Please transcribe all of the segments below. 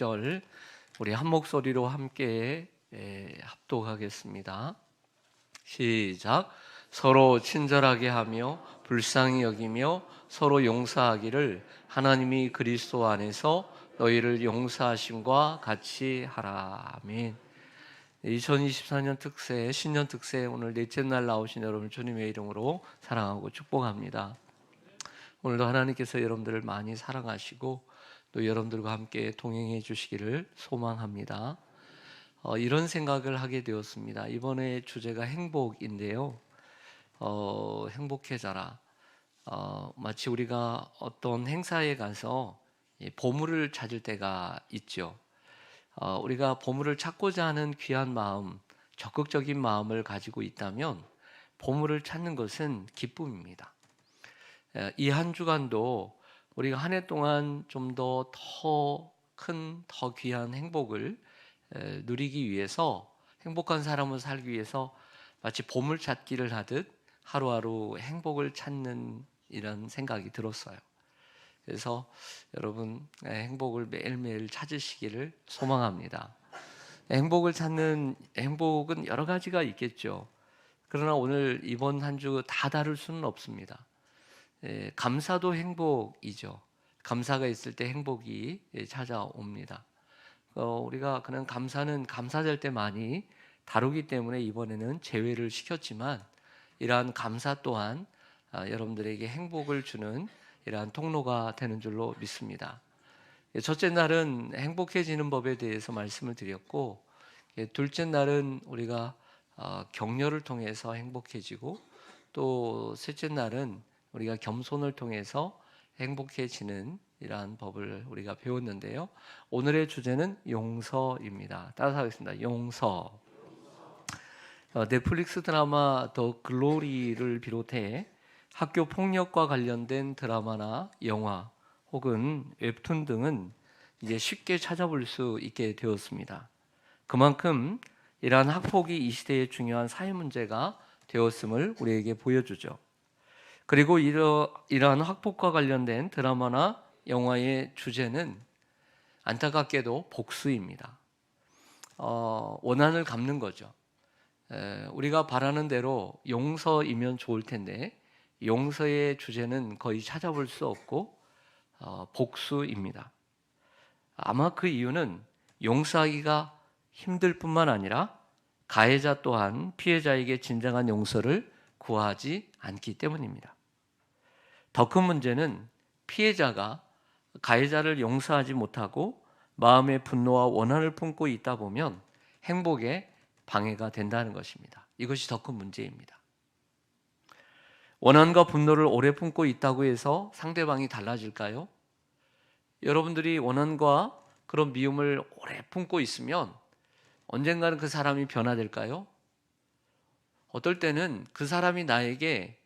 6절 우리 한 목소리로 함께 합독하겠습니다. 시작. 서로 친절하게 하며 불쌍히 여기며 서로 용서하기를 하나님이 그리스도 안에서 너희를 용서하심과 같이 하라. 아멘. 2024년 특세, 신년 특세 오늘 넷째 날 나오신 여러분 주님의 이름으로 사랑하고 축복합니다. 오늘도 하나님께서 여러분들을 많이 사랑하시고 또 여러분들과 함께 동행해 주시기를 소망합니다. 이런 생각을 하게 되었습니다. 이번에 주제가 행복인데요. 행복해져라. 마치 우리가 어떤 행사에 가서 보물을 찾을 때가 있죠. 우리가 보물을 찾고자 하는 귀한 마음, 적극적인 마음을 가지고 있다면 보물을 찾는 것은 기쁨입니다. 이 한 주간도 우리가 한 해 동안 좀 더 큰, 더 귀한 행복을 누리기 위해서, 행복한 삶을 살기 위해서 마치 보물 찾기를 하듯 하루하루 행복을 찾는 이런 생각이 들었어요. 그래서 여러분 행복을 매일매일 찾으시기를 소망합니다. 행복은 여러 가지가 있겠죠. 그러나 오늘 이번 한 주 다 다룰 수는 없습니다. 감사도 행복이죠. 감사가 있을 때 행복이 찾아옵니다. 우리가 그냥 감사는 감사될 때 많이 다루기 때문에 이번에는 제외를 시켰지만 이러한 감사 또한 여러분들에게 행복을 주는 이러한 통로가 되는 줄로 믿습니다. 첫째 날은 행복해지는 법에 대해서 말씀을 드렸고, 둘째 날은 우리가 격려를 통해서 행복해지고, 또 셋째 날은 우리가 겸손을 통해서 행복해지는 이러한 법을 우리가 배웠는데요. 오늘의 주제는 용서입니다. 따라서 하겠습니다. 용서. 넷플릭스 드라마 더 글로리를 비롯해 학교 폭력과 관련된 드라마나 영화 혹은 웹툰 등은 이제 쉽게 찾아볼 수 있게 되었습니다. 그만큼 이러한 학폭이 이 시대의 중요한 사회 문제가 되었음을 우리에게 보여주죠. 그리고 이러한 학폭과 관련된 드라마나 영화의 주제는 안타깝게도 복수입니다. 원한을 갚는 거죠. 우리가 바라는 대로 용서이면 좋을 텐데 용서의 주제는 거의 찾아볼 수 없고 복수입니다. 아마 그 이유는 용서하기가 힘들 뿐만 아니라 가해자 또한 피해자에게 진정한 용서를 구하지 않기 때문입니다. 더 큰 문제는 피해자가 가해자를 용서하지 못하고 마음의 분노와 원한을 품고 있다 보면 행복에 방해가 된다는 것입니다. 이것이 더 큰 문제입니다. 원한과 분노를 오래 품고 있다고 해서 상대방이 달라질까요? 여러분들이 원한과 그런 미움을 오래 품고 있으면 언젠가는 그 사람이 변화될까요? 어떨 때는 그 사람이 나에게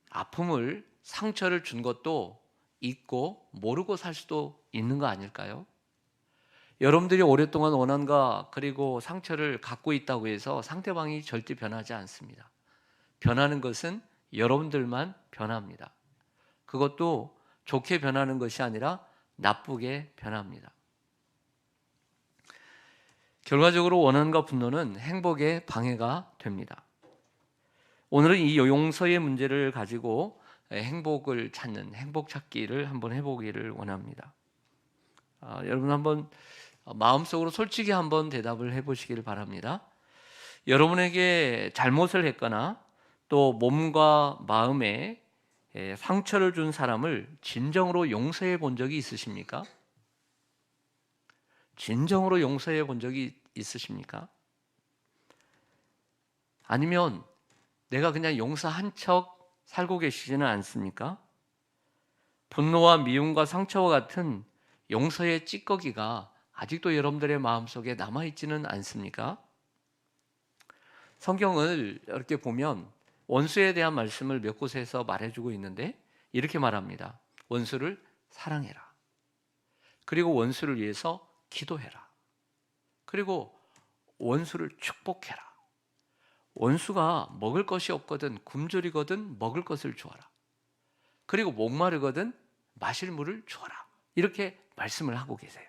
아픔을, 상처를 준 것도 잊고 모르고 살 수도 있는 거 아닐까요? 여러분들이 오랫동안 원한과 그리고 상처를 갖고 있다고 해서 상대방이 절대 변하지 않습니다. 변하는 것은 여러분들만 변합니다. 그것도 좋게 변하는 것이 아니라 나쁘게 변합니다. 결과적으로 원한과 분노는 행복에 방해가 됩니다. 오늘은 이 용서의 문제를 가지고 행복을 찾는 행복 찾기를 한번 해보기를 원합니다. 여러분 한번 마음속으로 솔직히 한번 대답을 해보시기를 바랍니다. 여러분에게 잘못을 했거나 또 몸과 마음에 상처를 준 사람을 진정으로 용서해 본 적이 있으십니까? 진정으로 용서해 본 적이 있으십니까? 아니면 내가 그냥 용서한 척 살고 계시지는 않습니까? 분노와 미움과 상처와 같은 용서의 찌꺼기가 아직도 여러분들의 마음속에 남아있지는 않습니까? 성경을 이렇게 보면 원수에 대한 말씀을 몇 곳에서 말해주고 있는데 이렇게 말합니다. 원수를 사랑해라. 그리고 원수를 위해서 기도해라. 그리고 원수를 축복해라. 원수가 먹을 것이 없거든 굶주리거든 먹을 것을 주어라. 그리고 목마르거든 마실 물을 주어라. 이렇게 말씀을 하고 계세요.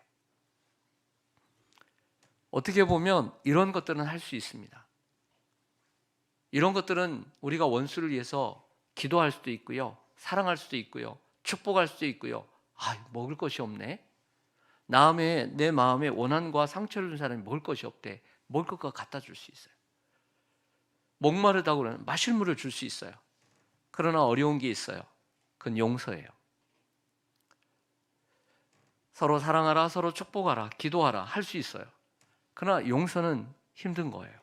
어떻게 보면 이런 것들은 할 수 있습니다. 이런 것들은 우리가 원수를 위해서 기도할 수도 있고요, 사랑할 수도 있고요, 축복할 수도 있고요. 먹을 것이 없네. 내 마음에 원한과 상처를 준 사람이 먹을 것이 없대. 먹을 것과 갖다 줄 수 있어요. 목마르다고 그러면 마실 물을 줄 수 있어요. 그러나 어려운 게 있어요. 그건 용서예요. 서로 사랑하라, 서로 축복하라, 기도하라 할 수 있어요. 그러나 용서는 힘든 거예요.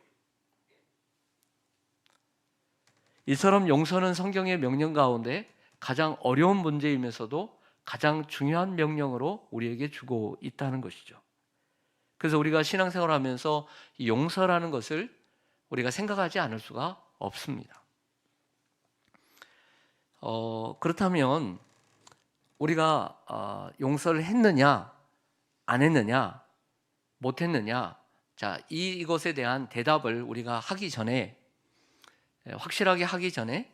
이처럼 용서는 성경의 명령 가운데 가장 어려운 문제이면서도 가장 중요한 명령으로 우리에게 주고 있다는 것이죠. 그래서 우리가 신앙생활을 하면서 이 용서라는 것을 우리가 생각하지 않을 수가 없습니다. 그렇다면 우리가 용서를 했느냐, 안 했느냐, 못 했느냐, 이것에 대한 대답을 우리가 하기 전에, 확실하게 하기 전에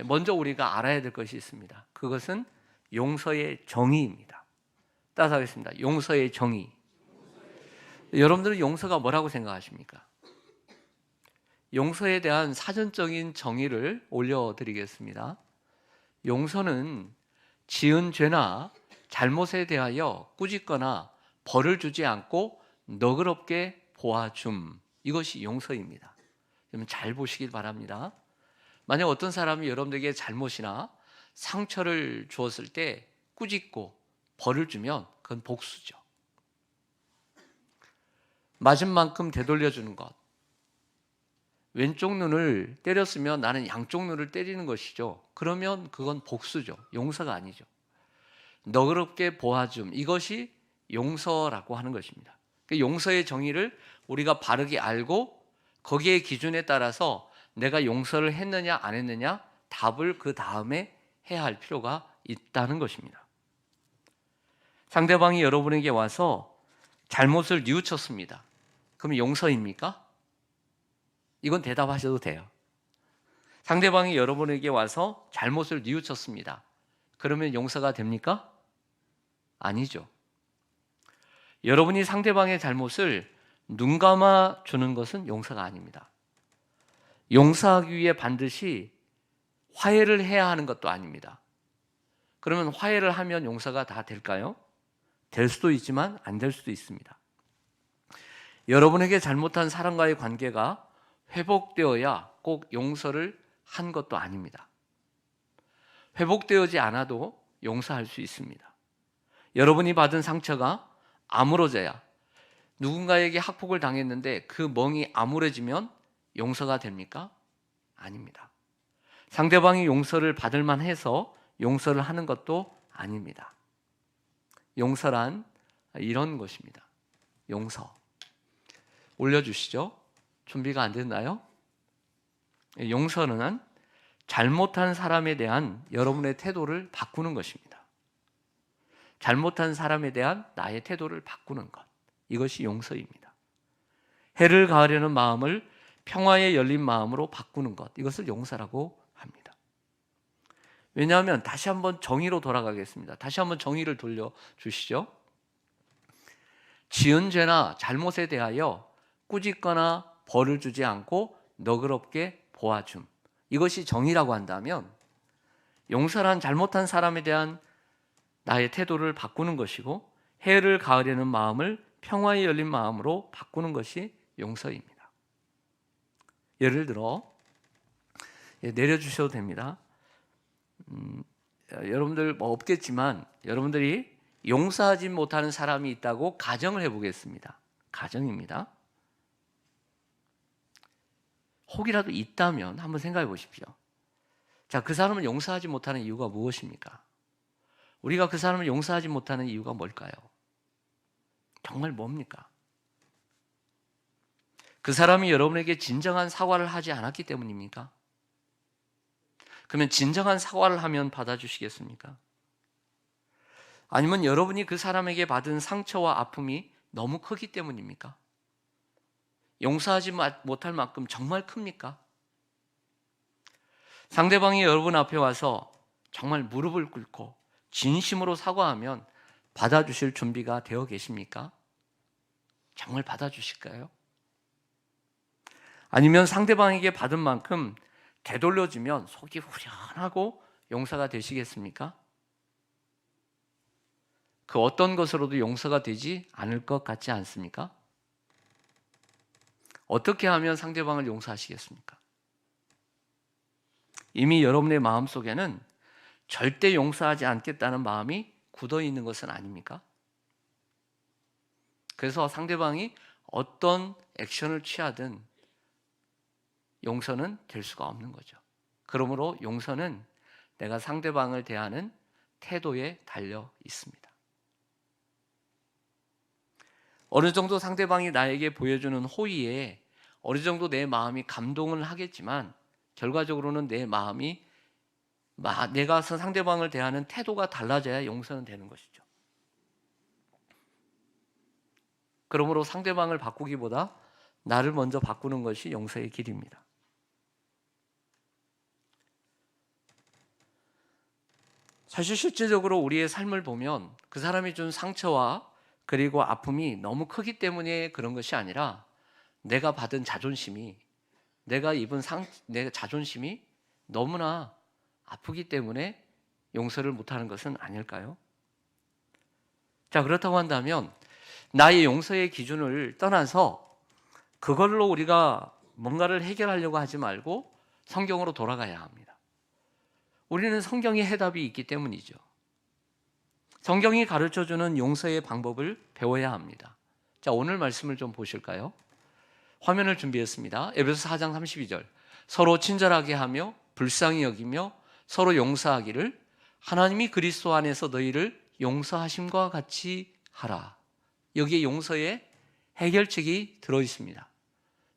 먼저 우리가 알아야 될 것이 있습니다. 그것은 용서의 정의입니다. 따라서 하겠습니다. 용서의 정의. 여러분들은 용서가 뭐라고 생각하십니까? 용서에 대한 사전적인 정의를 올려드리겠습니다. 용서는 지은 죄나 잘못에 대하여 꾸짖거나 벌을 주지 않고 너그럽게 보아줌, 이것이 용서입니다. 여러분 잘 보시길 바랍니다. 만약 어떤 사람이 여러분들에게 잘못이나 상처를 주었을 때 꾸짖고 벌을 주면 그건 복수죠. 맞은 만큼 되돌려주는 것. 왼쪽 눈을 때렸으면 나는 양쪽 눈을 때리는 것이죠. 그러면 그건 복수죠. 용서가 아니죠. 너그럽게 보아줌, 이것이 용서라고 하는 것입니다. 용서의 정의를 우리가 바르게 알고 거기에 기준에 따라서 내가 용서를 했느냐 안 했느냐 답을 그 다음에 해야 할 필요가 있다는 것입니다. 상대방이 여러분에게 와서 잘못을 뉘우쳤습니다. 그럼 용서입니까? 이건 대답하셔도 돼요. 상대방이 여러분에게 와서 잘못을 뉘우쳤습니다. 그러면 용서가 됩니까? 아니죠. 여러분이 상대방의 잘못을 눈 감아 주는 것은 용서가 아닙니다. 용서하기 위해 반드시 화해를 해야 하는 것도 아닙니다. 그러면 화해를 하면 용서가 다 될까요? 될 수도 있지만 안 될 수도 있습니다. 여러분에게 잘못한 사람과의 관계가 회복되어야 꼭 용서를 한 것도 아닙니다. 회복되어지 않아도 용서할 수 있습니다. 여러분이 받은 상처가 아물어져야, 누군가에게 학폭을 당했는데 그 멍이 아물어지면 용서가 됩니까? 아닙니다. 상대방이 용서를 받을 만해서 용서를 하는 것도 아닙니다. 용서란 이런 것입니다. 용서. 올려주시죠. 준비가 안 됐나요? 용서는 잘못한 사람에 대한 여러분의 태도를 바꾸는 것입니다. 잘못한 사람에 대한 나의 태도를 바꾸는 것, 이것이 용서입니다. 해를 가하려는 마음을 평화에 열린 마음으로 바꾸는 것, 이것을 용서라고 합니다. 왜냐하면 다시 한번 정의로 돌아가겠습니다. 다시 한번 정의를 돌려주시죠. 지은 죄나 잘못에 대하여 꾸짖거나 벌을 주지 않고 너그럽게 보아줌, 이것이 정의라고 한다면 용서란 잘못한 사람에 대한 나의 태도를 바꾸는 것이고, 해를 가하려는 마음을 평화에 열린 마음으로 바꾸는 것이 용서입니다. 예를 들어 내려주셔도 됩니다. 여러분들 없겠지만 여러분들이 용서하지 못하는 사람이 있다고 가정을 해보겠습니다. 가정입니다. 혹이라도 있다면 한번 생각해 보십시오. 그 사람을 용서하지 못하는 이유가 무엇입니까? 우리가 그 사람을 용서하지 못하는 이유가 뭘까요? 정말 뭡니까? 그 사람이 여러분에게 진정한 사과를 하지 않았기 때문입니까? 그러면 진정한 사과를 하면 받아주시겠습니까? 아니면 여러분이 그 사람에게 받은 상처와 아픔이 너무 크기 때문입니까? 용서하지 못할 만큼 정말 큽니까? 상대방이 여러분 앞에 와서 정말 무릎을 꿇고 진심으로 사과하면 받아주실 준비가 되어 계십니까? 정말 받아주실까요? 아니면 상대방에게 받은 만큼 되돌려주면 속이 후련하고 용서가 되시겠습니까? 그 어떤 것으로도 용서가 되지 않을 것 같지 않습니까? 어떻게 하면 상대방을 용서하시겠습니까? 이미 여러분의 마음속에는 절대 용서하지 않겠다는 마음이 굳어 있는 것은 아닙니까? 그래서 상대방이 어떤 액션을 취하든 용서는 될 수가 없는 거죠. 그러므로 용서는 내가 상대방을 대하는 태도에 달려 있습니다. 어느 정도 상대방이 나에게 보여주는 호의에 어느 정도 내 마음이 감동을 하겠지만 결과적으로는 내 마음이 내가 상대방을 대하는 태도가 달라져야 용서는 되는 것이죠. 그러므로 상대방을 바꾸기보다 나를 먼저 바꾸는 것이 용서의 길입니다. 사실 실제적으로 우리의 삶을 보면 그 사람이 준 상처와 그리고 아픔이 너무 크기 때문에 그런 것이 아니라 내가 받은 자존심이 내가 입은 내 자존심이 너무나 아프기 때문에 용서를 못하는 것은 아닐까요? 자, 그렇다고 한다면 나의 용서의 기준을 떠나서 그걸로 우리가 뭔가를 해결하려고 하지 말고 성경으로 돌아가야 합니다. 우리는 성경의 해답이 있기 때문이죠. 성경이 가르쳐주는 용서의 방법을 배워야 합니다. 자, 오늘 말씀을 좀 보실까요? 화면을 준비했습니다. 에베소 4장 32절. 서로 친절하게 하며 불쌍히 여기며 서로 용서하기를 하나님이 그리스도 안에서 너희를 용서하심과 같이 하라. 여기에 용서의 해결책이 들어있습니다.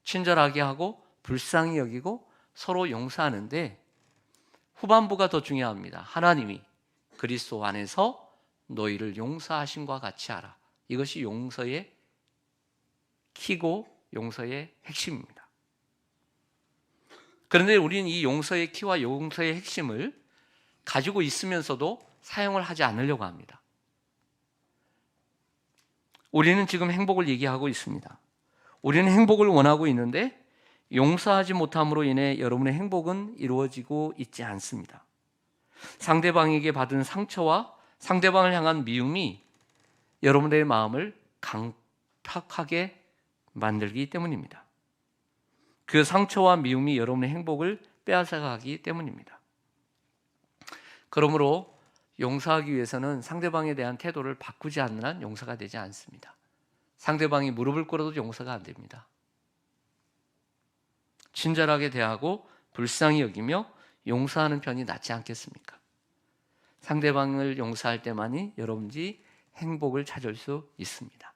친절하게 하고 불쌍히 여기고 서로 용서하는데 후반부가 더 중요합니다. 하나님이 그리스도 안에서 너희를 용서하심과 같이 하라. 이것이 용서의 키고 용서의 핵심입니다. 그런데 우리는 이 용서의 키와 용서의 핵심을 가지고 있으면서도 사용을 하지 않으려고 합니다. 우리는 지금 행복을 얘기하고 있습니다. 우리는 행복을 원하고 있는데 용서하지 못함으로 인해 여러분의 행복은 이루어지고 있지 않습니다. 상대방에게 받은 상처와 상대방을 향한 미움이 여러분의 마음을 강팍하게 만들기 때문입니다. 그 상처와 미움이 여러분의 행복을 빼앗아가기 때문입니다. 그러므로 용서하기 위해서는 상대방에 대한 태도를 바꾸지 않는 한 용서가 되지 않습니다. 상대방이 무릎을 꿇어도 용서가 안 됩니다. 친절하게 대하고 불쌍히 여기며 용서하는 편이 낫지 않겠습니까? 상대방을 용서할 때만이 여러분이 행복을 찾을 수 있습니다.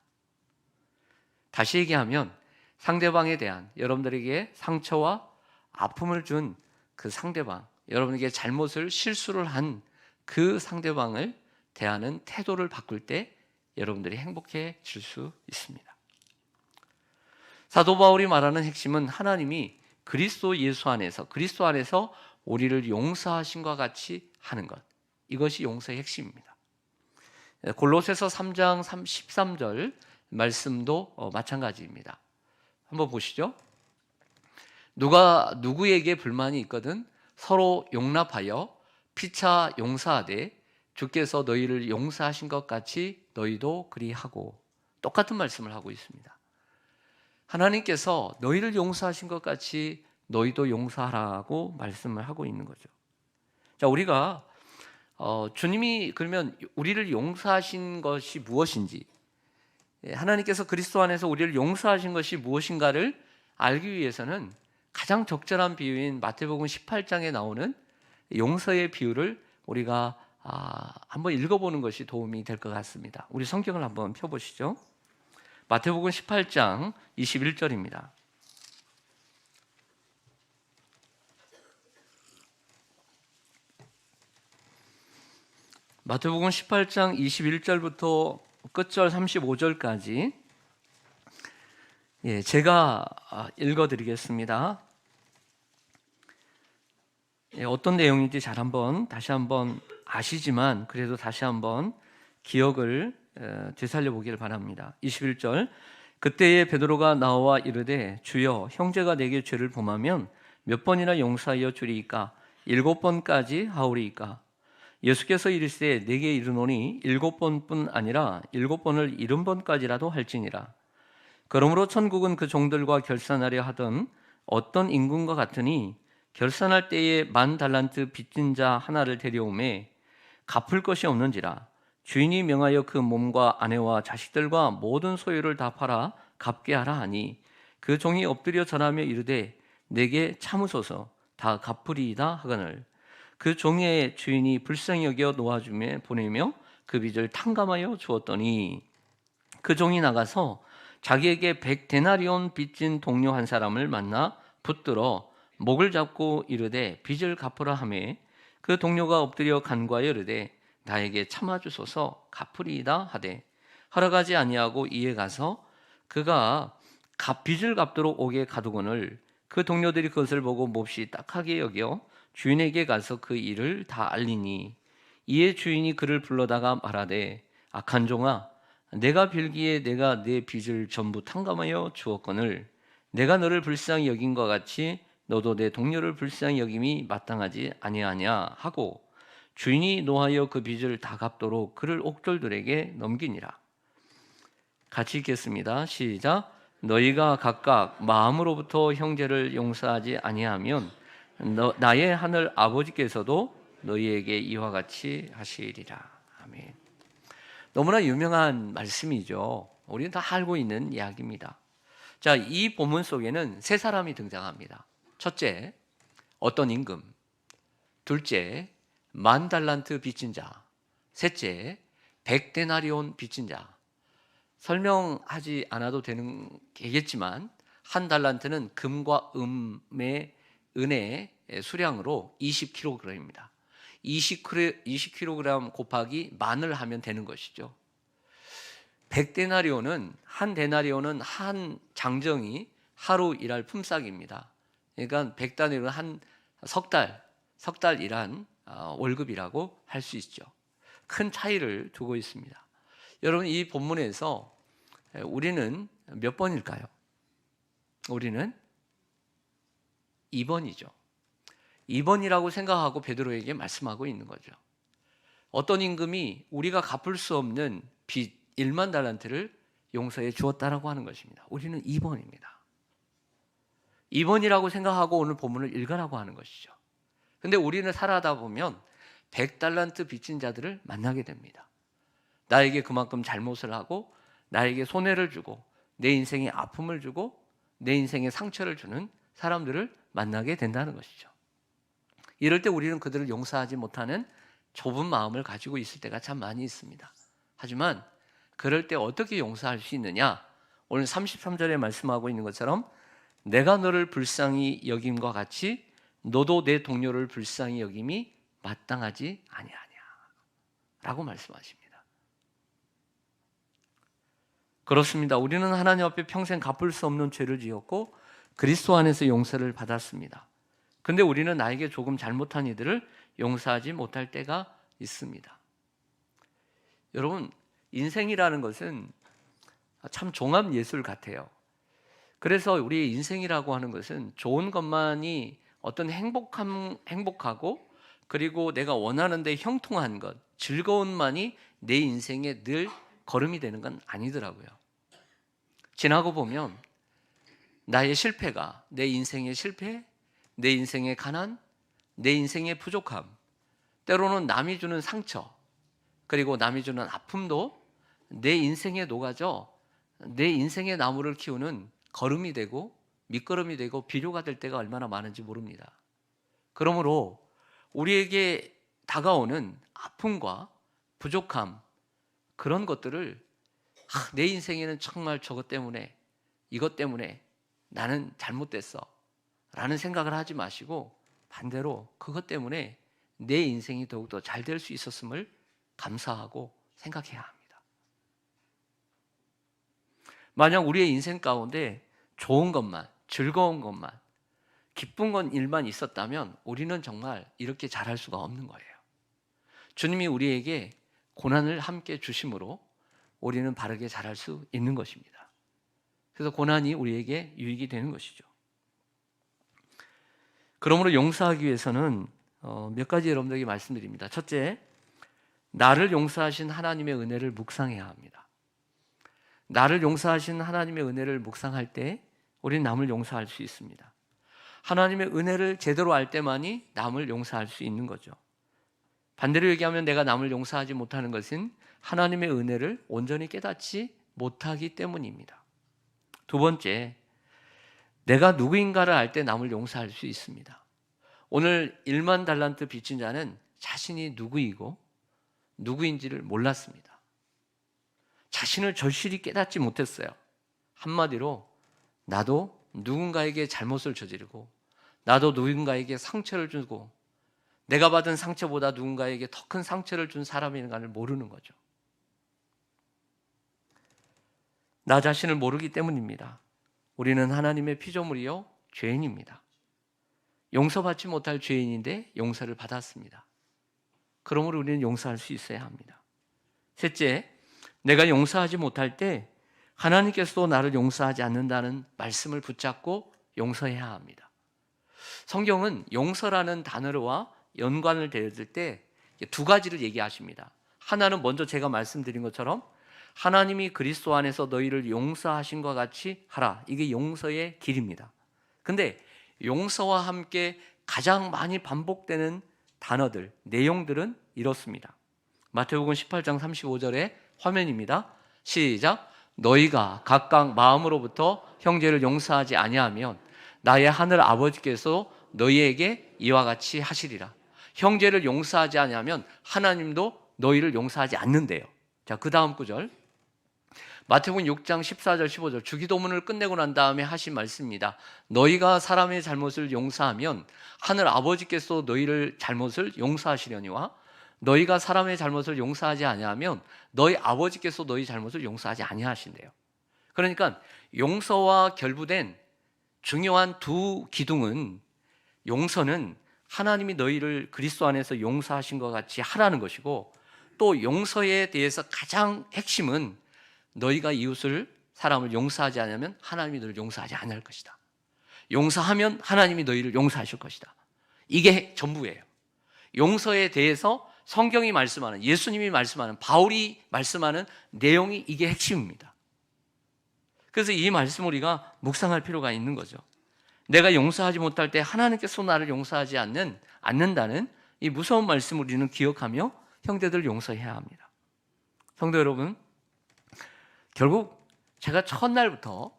다시 얘기하면 상대방에 대한 여러분들에게 상처와 아픔을 준 그 상대방, 여러분에게 잘못을 실수를 한 그 상대방을 대하는 태도를 바꿀 때 여러분들이 행복해질 수 있습니다. 사도 바울이 말하는 핵심은 하나님이 그리스도 예수 안에서 그리스도 안에서 우리를 용서하신과 같이 하는 것, 이것이 용서의 핵심입니다. 골로새서 3장 13절 말씀도 마찬가지입니다. 한번 보시죠. 누가 누구에게 불만이 있거든 서로 용납하여 피차 용서하되 주께서 너희를 용서하신 것 같이 너희도 그리하고, 똑같은 말씀을 하고 있습니다. 하나님께서 너희를 용서하신 것 같이 너희도 용서하라고 말씀을 하고 있는 거죠. 자, 우리가 주님이 그러면 우리를 용서하신 것이 무엇인지, 하나님께서 그리스도 안에서 우리를 용서하신 것이 무엇인가를 알기 위해서는 가장 적절한 비유인 마태복음 18장에 나오는 용서의 비유를 우리가 한번 읽어보는 것이 도움이 될 것 같습니다. 우리 성경을 한번 펴보시죠. 마태복음 18장 21절입니다. 마태복음 18장 21절부터 끝절 35절까지 제가 읽어드리겠습니다. 어떤 내용인지 다시 한번 아시지만 그래도 다시 한번 기억을 되살려 보기를 바랍니다. 21절. 그때에 베드로가 나와 이르되 주여 형제가 내게 죄를 범하면 몇 번이나 용서하여 주리이까 7번까지 하오리이까 예수께서 이르시되 내게 이르노니 7번뿐 아니라 7번을 70번까지라도 할지니라. 그러므로 천국은 그 종들과 결산하려 하던 어떤 임금과 같으니 결산할 때에 10,000달란트 빚진 자 하나를 데려오매 갚을 것이 없는지라 주인이 명하여 그 몸과 아내와 자식들과 모든 소유를 다 팔아 갚게 하라 하니 그 종이 엎드려 절하며 이르되 내게 참으소서 다 갚으리이다 하거늘 그 종의 주인이 불쌍히 여겨 놓아주며 보내며 그 빚을 탕감하여 주었더니 그 종이 나가서 자기에게 100데나리온 빚진 동료 한 사람을 만나 붙들어 목을 잡고 이르되 빚을 갚으라 하매 그 동료가 엎드려 간과하여 이르되 나에게 참아주소서 갚으리이다 하되 허락하지 아니하고 이에 가서 그가 빚을 갚도록 옥에 가두거늘 그 동료들이 그것을 보고 몹시 딱하게 여겨 주인에게 가서 그 일을 다 알리니 이에 주인이 그를 불러다가 말하되 악한 종아 내가 빌기에 내가 내 빚을 전부 탕감하여 주었거늘 내가 너를 불쌍히 여긴 것 같이 너도 내 동료를 불쌍히 여김이 마땅하지 아니하냐 하고 주인이 노하여 그 빚을 다 갚도록 그를 옥졸들에게 넘기니라. 같이 읽겠습니다. 시작. 너희가 각각 마음으로부터 형제를 용서하지 아니하면 나의 하늘 아버지께서도 너희에게 이와 같이 하시리라. 아멘. 너무나 유명한 말씀이죠. 우리는 다 알고 있는 이야기입니다. 자, 이 본문 속에는 세 사람이 등장합니다. 첫째, 어떤 임금. 둘째, 10,000달란트 빚진 자. 셋째, 100데나리온 빚진 자. 설명하지 않아도 되겠지만 한 달란트는 금과 은의 수량으로 20kg입니다. 20kg 곱하기 만을 하면 되는 것이죠. 100데나리온은 한 데나리온은 한 장정이 하루 일할 품삯입니다. 그러니까 100데나리온은 한 석 달 일한 월급이라고 할 수 있죠. 큰 차이를 두고 있습니다. 여러분 이 본문에서 우리는 몇 번일까요? 우리는 2번이죠. 2번이라고 생각하고 베드로에게 말씀하고 있는 거죠. 어떤 임금이 우리가 갚을 수 없는 빚 10,000달란트를 용서해 주었다라고 하는 것입니다. 우리는 2번입니다. 2번이라고 생각하고 오늘 본문을 읽으라고 하는 것이죠. 근데 우리는 살아다 보면 100달란트 빚진 자들을 만나게 됩니다. 나에게 그만큼 잘못을 하고 나에게 손해를 주고 내 인생에 아픔을 주고 내 인생에 상처를 주는 사람들을 만나게 된다는 것이죠. 이럴 때 우리는 그들을 용서하지 못하는 좁은 마음을 가지고 있을 때가 참 많이 있습니다. 하지만 그럴 때 어떻게 용서할 수 있느냐? 오늘 33절에 말씀하고 있는 것처럼 내가 너를 불쌍히 여김과 같이 너도 내 동료를 불쌍히 여김이 마땅하지 아니하냐 라고 말씀하십니다. 그렇습니다. 우리는 하나님 앞에 평생 갚을 수 없는 죄를 지었고 그리스도 안에서 용서를 받았습니다. 근데 우리는 나에게 조금 잘못한 이들을 용서하지 못할 때가 있습니다. 여러분, 인생이라는 것은 참 종합 예술 같아요. 그래서 우리의 인생이라고 하는 것은 좋은 것만이 어떤 행복하고 그리고 내가 원하는 데 형통한 것, 즐거움만이 내 인생에 늘 걸음이 되는 건 아니더라고요. 지나고 보면 나의 실패가 내 인생의 실패, 내 인생의 가난, 내 인생의 부족함, 때로는 남이 주는 상처, 그리고 남이 주는 아픔도 내 인생에 녹아져 내 인생의 나무를 키우는 걸음이 되고 밑거름이 되고 비료가 될 때가 얼마나 많은지 모릅니다. 그러므로 우리에게 다가오는 아픔과 부족함, 그런 것들을 내 인생에는 정말 저것 때문에 이것 때문에 나는 잘못됐어 라는 생각을 하지 마시고 반대로 그것 때문에 내 인생이 더욱더 잘 될 수 있었음을 감사하고 생각해야 합니다. 만약 우리의 인생 가운데 좋은 것만, 즐거운 것만, 기쁜 건 일만 있었다면 우리는 정말 이렇게 잘할 수가 없는 거예요. 주님이 우리에게 고난을 함께 주심으로 우리는 바르게 잘할 수 있는 것입니다. 그래서 고난이 우리에게 유익이 되는 것이죠. 그러므로 용서하기 위해서는 몇 가지 여러분들에게 말씀드립니다. 첫째, 나를 용서하신 하나님의 은혜를 묵상해야 합니다. 나를 용서하신 하나님의 은혜를 묵상할 때 우리는 남을 용서할 수 있습니다. 하나님의 은혜를 제대로 알 때만이 남을 용서할 수 있는 거죠. 반대로 얘기하면 내가 남을 용서하지 못하는 것은 하나님의 은혜를 온전히 깨닫지 못하기 때문입니다. 두 번째, 내가 누구인가를 알 때 남을 용서할 수 있습니다. 오늘 1만 달란트 빚진 자는 자신이 누구이고 누구인지를 몰랐습니다. 자신을 절실히 깨닫지 못했어요. 한마디로 나도 누군가에게 잘못을 저지르고 나도 누군가에게 상처를 주고 내가 받은 상처보다 누군가에게 더 큰 상처를 준 사람인가를 모르는 거죠. 나 자신을 모르기 때문입니다. 우리는 하나님의 피조물이요 죄인입니다. 용서받지 못할 죄인인데 용서를 받았습니다. 그러므로 우리는 용서할 수 있어야 합니다. 셋째, 내가 용서하지 못할 때 하나님께서도 나를 용서하지 않는다는 말씀을 붙잡고 용서해야 합니다. 성경은 용서라는 단어와 연관을 대을 때 두 가지를 얘기하십니다. 하나는 먼저 제가 말씀드린 것처럼 하나님이 그리스도 안에서 너희를 용서하신 것 같이 하라. 이게 용서의 길입니다. 근데 용서와 함께 가장 많이 반복되는 단어들, 내용들은 이렇습니다. 마태복음 18장 35절의 화면입니다. 시작. 너희가 각각 마음으로부터 형제를 용서하지 아니하면 나의 하늘 아버지께서 너희에게 이와 같이 하시리라. 형제를 용서하지 아니하면 하나님도 너희를 용서하지 않는데요. 자, 그 다음 구절. 마태복음 6장 14절 15절 주기도문을 끝내고 난 다음에 하신 말씀입니다. 너희가 사람의 잘못을 용서하면 하늘 아버지께서 너희를 잘못을 용서하시려니와 너희가 사람의 잘못을 용서하지 아니하면 너희 아버지께서 너희 잘못을 용서하지 아니하신대요. 그러니까 용서와 결부된 중요한 두 기둥은 용서는 하나님이 너희를 그리스도 안에서 용서하신 것 같이 하라는 것이고 또 용서에 대해서 가장 핵심은 너희가 이웃을 사람을 용서하지 않으면 하나님이 너희를 용서하지 않을 것이다. 용서하면 하나님이 너희를 용서하실 것이다. 이게 전부예요. 용서에 대해서 성경이 말씀하는, 예수님이 말씀하는, 바울이 말씀하는 내용이 이게 핵심입니다. 그래서 이 말씀을 우리가 묵상할 필요가 있는 거죠. 내가 용서하지 못할 때 하나님께서 나를 용서하지 않는다는 이 무서운 말씀을 우리는 기억하며 형제들을 용서해야 합니다. 성도 여러분, 결국 제가 첫날부터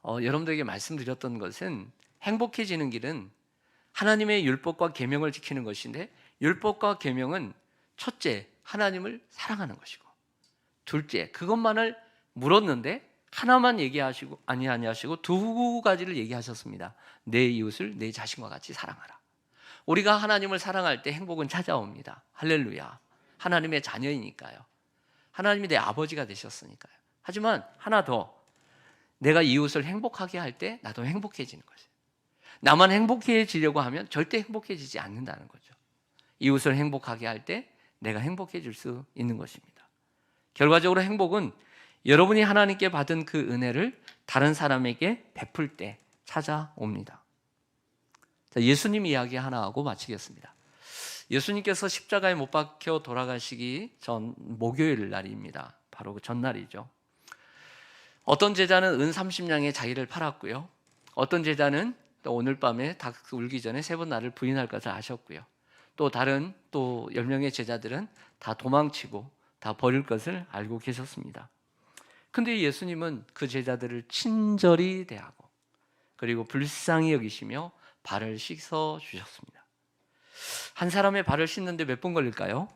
여러분들에게 말씀드렸던 것은 행복해지는 길은 하나님의 율법과 계명을 지키는 것인데 율법과 계명은 첫째, 하나님을 사랑하는 것이고 둘째, 그것만을 물었는데 하나만 얘기하시고 아니하시고 두 가지를 얘기하셨습니다. 내 이웃을 내 자신과 같이 사랑하라. 우리가 하나님을 사랑할 때 행복은 찾아옵니다. 할렐루야. 하나님의 자녀이니까요. 하나님이 내 아버지가 되셨으니까요. 하지만 하나 더, 내가 이웃을 행복하게 할 때 나도 행복해지는 거죠. 나만 행복해지려고 하면 절대 행복해지지 않는다는 거죠. 이웃을 행복하게 할 때 내가 행복해질 수 있는 것입니다. 결과적으로 행복은 여러분이 하나님께 받은 그 은혜를 다른 사람에게 베풀 때 찾아옵니다. 자, 예수님 이야기 하나 하고 마치겠습니다. 예수님께서 십자가에 못 박혀 돌아가시기 전 목요일 날입니다. 바로 그 전날이죠. 어떤 제자는 은 30냥에 자기를 팔았고요. 어떤 제자는 또 오늘 밤에 닭 울기 전에 3번 나를 부인할 것을 아셨고요. 또 다른 10명의 제자들은 다 도망치고 다 버릴 것을 알고 계셨습니다. 근데 예수님은 그 제자들을 친절히 대하고 그리고 불쌍히 여기시며 발을 씻어 주셨습니다. 한 사람의 발을 씻는데 몇 분 걸릴까요?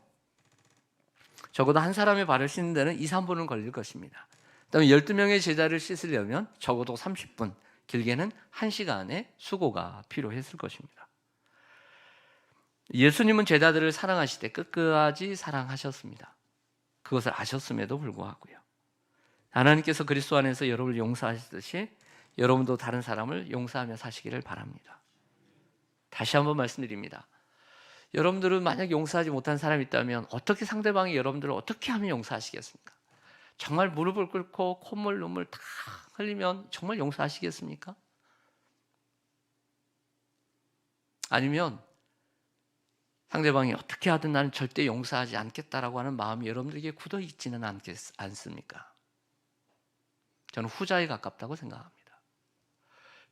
적어도 한 사람의 발을 씻는 데는 2, 3분은 걸릴 것입니다. 그다음에 12명의 제자를 씻으려면 적어도 30분, 길게는 1시간의 수고가 필요했을 것입니다. 예수님은 제자들을 사랑하실 때 끝까지 사랑하셨습니다. 그것을 아셨음에도 불구하고요. 하나님께서 그리스도 안에서 여러분을 용서하시듯이 여러분도 다른 사람을 용서하며 사시기를 바랍니다. 다시 한번 말씀드립니다. 여러분들은 만약 용서하지 못한 사람이 있다면 어떻게 상대방이 여러분들을 어떻게 하면 용서하시겠습니까? 정말 무릎을 꿇고 콧물 눈물 다 흘리면 정말 용서하시겠습니까? 아니면 상대방이 어떻게 하든 나는 절대 용서하지 않겠다라고 하는 마음이 여러분들에게 굳어 있지는 않습니까? 저는 후자에 가깝다고 생각합니다.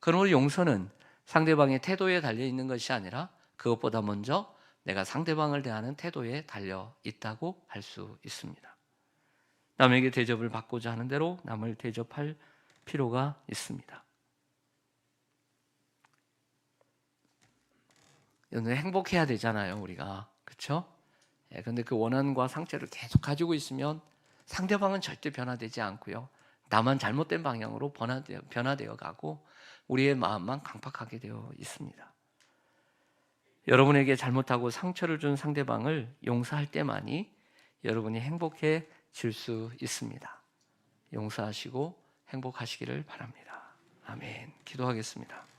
그러므로 용서는 상대방의 태도에 달려 있는 것이 아니라 그것보다 먼저 내가 상대방을 대하는 태도에 달려 있다고 할 수 있습니다. 남에게 대접을 받고자 하는 대로 남을 대접할 필요가 있습니다. 행복해야 되잖아요, 우리가. 그렇죠? 그런데 그 원한과 상처를 계속 가지고 있으면 상대방은 절대 변화되지 않고요. 나만 잘못된 방향으로 변화되어 가고 우리의 마음만 강팍하게 되어 있습니다. 여러분에게 잘못하고 상처를 준 상대방을 용서할 때만이 여러분이 행복해질 수 있습니다. 용서하시고 행복하시기를 바랍니다. 아멘. 기도하겠습니다.